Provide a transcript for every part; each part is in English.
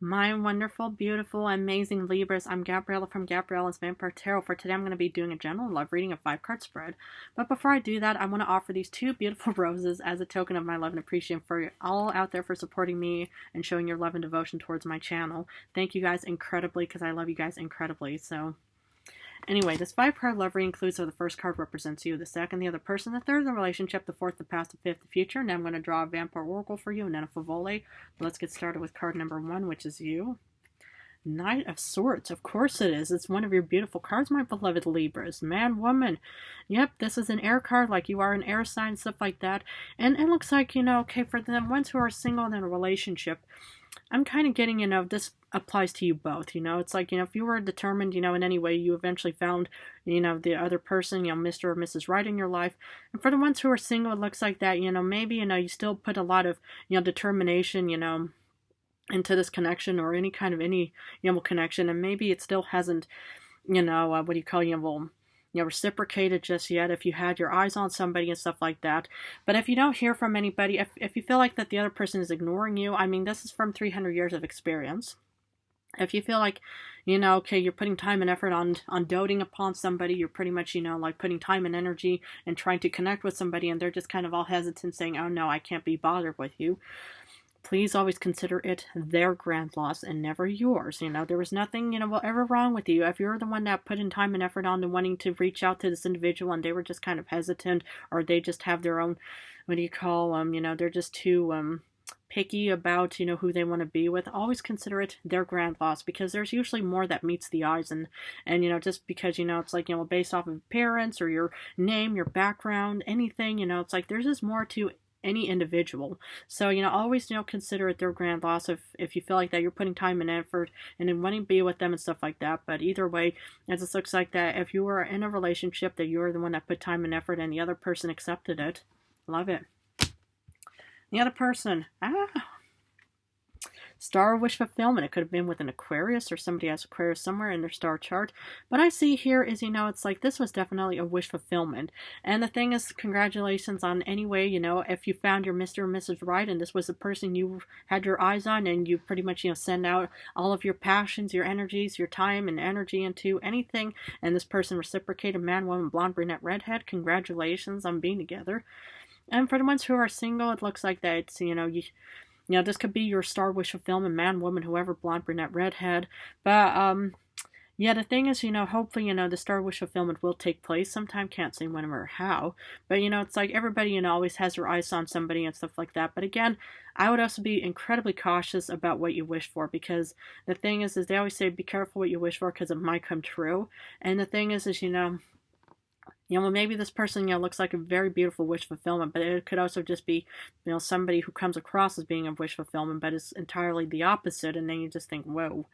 My wonderful, beautiful, amazing Libras. I'm Gabriella from Gabriella's Vampire Tarot. For today, I'm going to be doing a general love reading, a 5-card spread. But before I do that, I want to offer these two beautiful roses as a token of my love and appreciation for you all out there for supporting me and showing your love and devotion towards my channel. Thank you guys incredibly because I love you guys incredibly. So anyway, this 5-card love reading includes so the first card represents you, the second, the other person, the third, the relationship, the fourth, the past, the fifth, the future. Now I'm going to draw a vampire oracle for you and then a favole. Let's get started with card number 1, which is you. Knight of Swords. Of course it is. It's one of your beautiful cards, my beloved Libras. Man, woman. Yep, this is an air card, like you are an air sign, stuff like that. And it looks like, okay, for the ones who are single and in a relationship, I'm kind of getting, this applies to you both, It's like, if you were determined, in any way, you eventually found, the other person, Mr. or Mrs. Right in your life. And for the ones who are single, it looks like that, maybe, you still put a lot of, determination, into this connection or any kind of connection, and maybe it still hasn't reciprocated just yet if you had your eyes on somebody and stuff like that. But if you don't hear from anybody, if you feel like that the other person is ignoring you, I mean, this is from 300 years of experience. If you feel like, okay, you're putting time and effort on doting upon somebody, you're pretty much, like putting time and energy and trying to connect with somebody, and they're just kind of all hesitant saying, oh no, I can't be bothered with you. Please always consider it their grand loss and never yours. There was nothing, ever wrong with you. If you're the one that put in time and effort on to wanting to reach out to this individual and they were just kind of hesitant, or they just have their own, they're just too picky about, who they want to be with, always consider it their grand loss, because there's usually more that meets the eyes, and just because, it's like, based off of appearance or your name, your background, anything, it's like there's just more to any individual. So, always, consider it their grand loss if you feel like that you're putting time and effort and in wanting to be with them and stuff like that. But either way, it just looks like that if you were in a relationship that you were the one that put time and effort and the other person accepted it. Love it. The other person, Star wish fulfillment. It could have been with an Aquarius, or somebody has Aquarius somewhere in their star chart. But I see here is, it's like this was definitely a wish fulfillment. And the thing is, congratulations on any way, if you found your Mr. or Mrs. Right and this was the person you had your eyes on, and you pretty much, send out all of your passions, your energies, your time and energy into anything, and this person reciprocated, man, woman, blonde, brunette, redhead, congratulations on being together. And for the ones who are single, it looks like that it's, this could be your star wish fulfillment, man, woman, whoever, blonde, brunette, redhead. But, yeah, the thing is, hopefully, the star wish fulfillment will take place sometime. Can't say when or how. But, it's like everybody, always has their eyes on somebody and stuff like that. But again, I would also be incredibly cautious about what you wish for, because the thing is they always say, be careful what you wish for because it might come true. And the thing is maybe this person, looks like a very beautiful wish fulfillment, but it could also just be, somebody who comes across as being a wish fulfillment, but is entirely the opposite, and then you just think, whoa,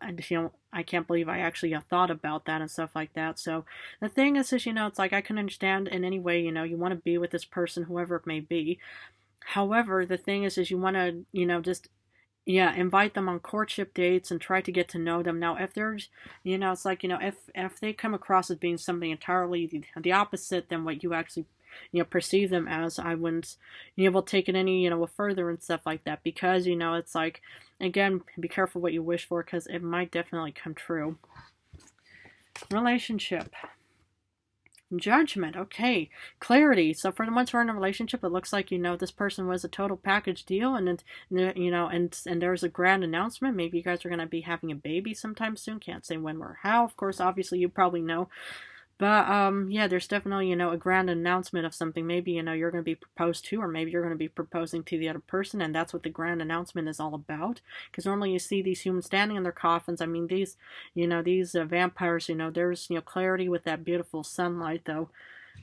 I can't believe I actually thought about that and stuff like that. So the thing is, it's like I can understand in any way, you want to be with this person, whoever it may be. However, the thing is you want to, just invite them on courtship dates and try to get to know them. Now, if there's, it's like, if they come across as being something entirely the opposite than what you actually, perceive them as, I wouldn't, we'll take it any, further and stuff like that, because, it's like, again, be careful what you wish for, because it might definitely come true. Relationship. Judgment. Okay. Clarity. So for the ones who are in a relationship, it looks like, this person was a total package deal, and there's a grand announcement. Maybe you guys are going to be having a baby sometime soon. Can't say when or how. Of course, obviously, you probably know. But, yeah, there's definitely, a grand announcement of something. Maybe, you're going to be proposed to, or maybe you're going to be proposing to the other person, and that's what the grand announcement is all about. Because normally you see these humans standing in their coffins. I mean, these vampires, there's, clarity with that beautiful sunlight, though.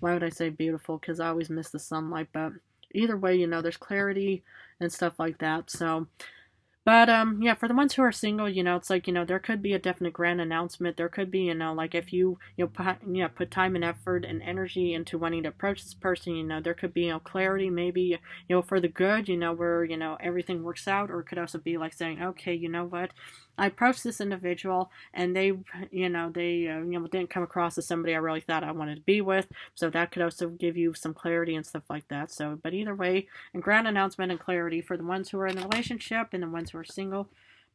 Why would I say beautiful? Because I always miss the sunlight. But either way, there's clarity and stuff like that. So, but, yeah, for the ones who are single, it's like, there could be a definite grand announcement. There could be, like if you, put time and effort and energy into wanting to approach this person, there could be, clarity, maybe, for the good, where, everything works out. Or it could also be like saying, okay, you know what, I approached this individual and they didn't come across as somebody I really thought I wanted to be with. So that could also give you some clarity and stuff like that. So, but either way, a grand announcement and clarity for the ones who are in a relationship and the ones who are single.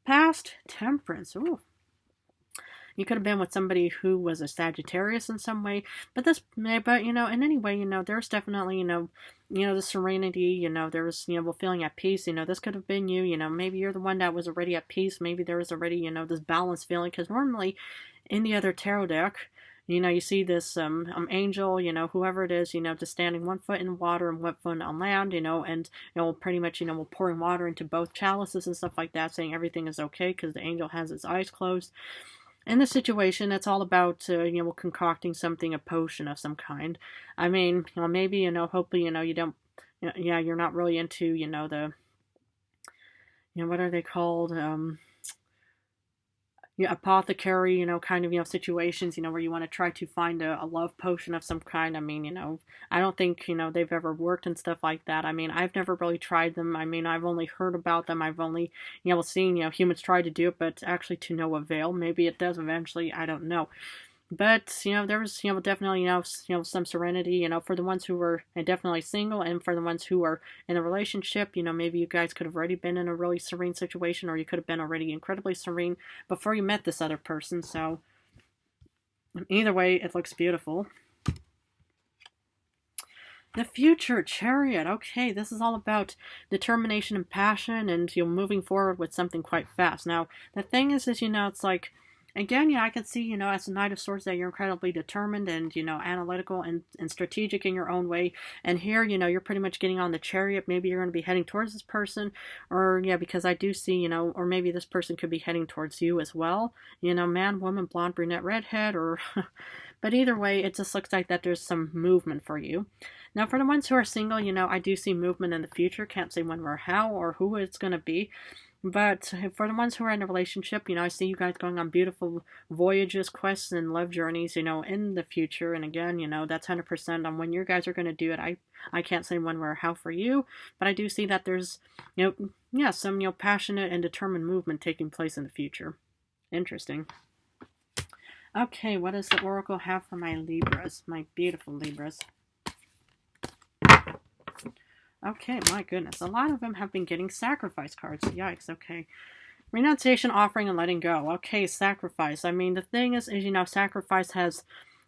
Past, Temperance. Ooh. You could have been with somebody who was a Sagittarius in some way, but in any way, there's definitely, the serenity, there's, feeling at peace, this could have been you, maybe you're the one that was already at peace, maybe there was already, this balanced feeling, because normally in the other tarot deck, you see this angel, whoever it is, just standing one foot in water and one foot on land, and pretty much, pouring water into both chalices and stuff like that, saying everything is okay because the angel has his eyes closed. In this situation, it's all about, concocting something, a potion of some kind. I mean, maybe, hopefully, you don't, you're not really into, what are they called? Apothecary, kind of, situations, where you want to try to find a love potion of some kind. I mean, I don't think, they've ever worked and stuff like that. I mean, I've never really tried them. I mean, I've only heard about them. I've only, seen, humans try to do it, but actually to no avail. Maybe it does eventually. I don't know. But, there's, definitely, some serenity, for the ones who were definitely single, and for the ones who are in a relationship, maybe you guys could have already been in a really serene situation, or you could have been already incredibly serene before you met this other person. So, either way, it looks beautiful. The future, Chariot. Okay, this is all about determination and passion, and, moving forward with something quite fast. Now, the thing is, it's like, again, I can see, as a Knight of Swords that you're incredibly determined and, analytical and strategic in your own way. And here, you're pretty much getting on the Chariot. Maybe you're going to be heading towards this person, or, because I do see, or maybe this person could be heading towards you as well. Man, woman, blonde, brunette, redhead, or, but either way, it just looks like that there's some movement for you. Now, for the ones who are single, I do see movement in the future. Can't say when or how or who it's going to be. But for the ones who are in a relationship, I see you guys going on beautiful voyages, quests, and love journeys, in the future. And again, that's 100% on when you guys are going to do it. I can't say when or how for you, but I do see that there's, some, passionate and determined movement taking place in the future. Interesting. Okay, what does the Oracle have for my Libras, my beautiful Libras? Okay, my goodness. A lot of them have been getting sacrifice cards. Yikes, okay. Renunciation, offering, and letting go. Okay, sacrifice. I mean, the thing is, sacrifice has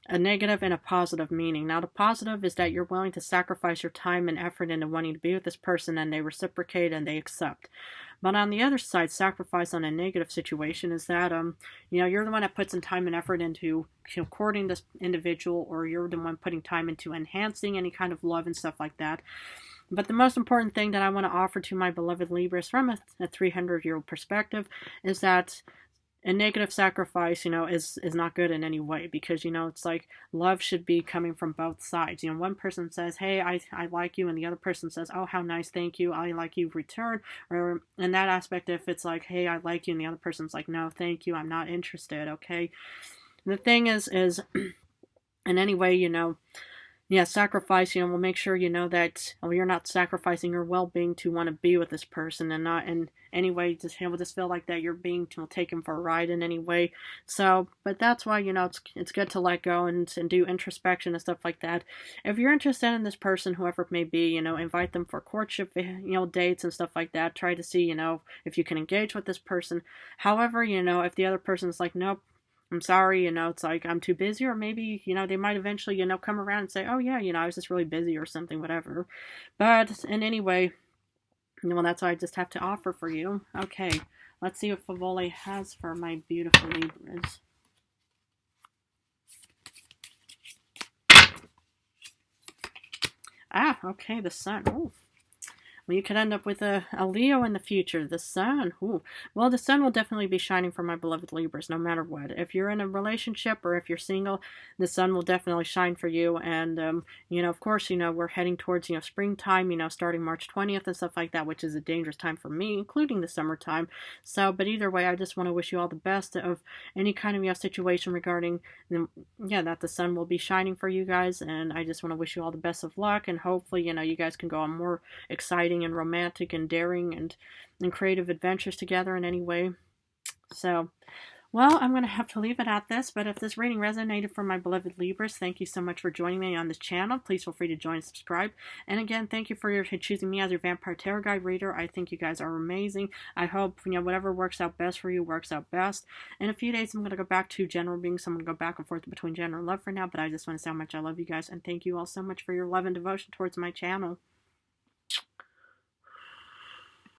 a negative and a positive meaning. Now, the positive is that you're willing to sacrifice your time and effort into wanting to be with this person, and they reciprocate and they accept. But on the other side, sacrifice on a negative situation is that, you're the one that puts in time and effort into courting this individual, or you're the one putting time into enhancing any kind of love and stuff like that. But the most important thing that I want to offer to my beloved Libras from a 300-year-old perspective is that a negative sacrifice, is not good in any way, because, it's like love should be coming from both sides. One person says, hey, I like you, and the other person says, oh, how nice, thank you, I like you, return. Or in that aspect, if it's like, hey, I like you, and the other person's like, no, thank you, I'm not interested, okay? And the thing is in any way, sacrifice, we'll make sure, that you're not sacrificing your well-being to want to be with this person, and not in any way just feel like that you're being taken for a ride in any way. So, but that's why, it's good to let go and do introspection and stuff like that. If you're interested in this person, whoever it may be, invite them for courtship, dates and stuff like that. Try to see, if you can engage with this person. However, if the other person's like, nope, I'm sorry, it's like, I'm too busy, or maybe, they might eventually, come around and say, oh yeah, I was just really busy or something, whatever. But in any way, that's what I just have to offer for you. Okay, let's see what Favole has for my beautiful Libras. Okay, the Sun. Ooh. Well, you could end up with a Leo in the future. The Sun. Ooh. Well, the Sun will definitely be shining for my beloved Libras, no matter what. If you're in a relationship or if you're single, the Sun will definitely shine for you. And, of course, we're heading towards, springtime, starting March 20th and stuff like that, which is a dangerous time for me, including the summertime. So, but either way, I just want to wish you all the best of any kind of, situation regarding, that the Sun will be shining for you guys. And I just want to wish you all the best of luck. And hopefully, you guys can go on more exciting and romantic and daring and creative adventures together in any way. So, Well, I'm going to have to leave it at this, but if this reading resonated for my beloved Libras, thank you so much for joining me on this channel. Please feel free to join and subscribe. And again, thank you for choosing me as your Vampire Tarot Guide reader. I think you guys are amazing. I hope, whatever works out best for you works out best. In a few days, I'm going to go back to general readings, so I'm going to go back and forth between general and love for now, but I just want to say how much I love you guys, and thank you all so much for your love and devotion towards my channel.